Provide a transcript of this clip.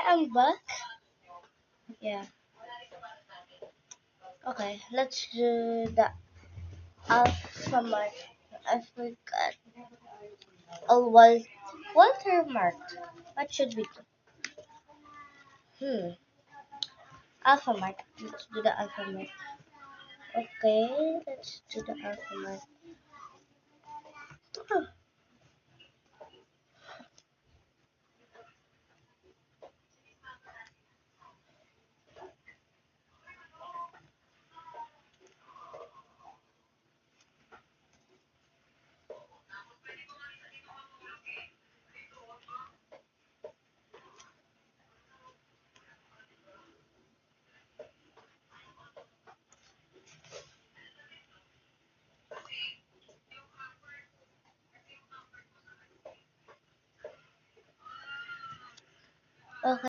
am back. Yeah. Okay, let's do the alphabet. I forgot. Oh, was watermark. What should we do? Alphabet. Let's do the alphabet. Okay, let's do the alphabet. Okay.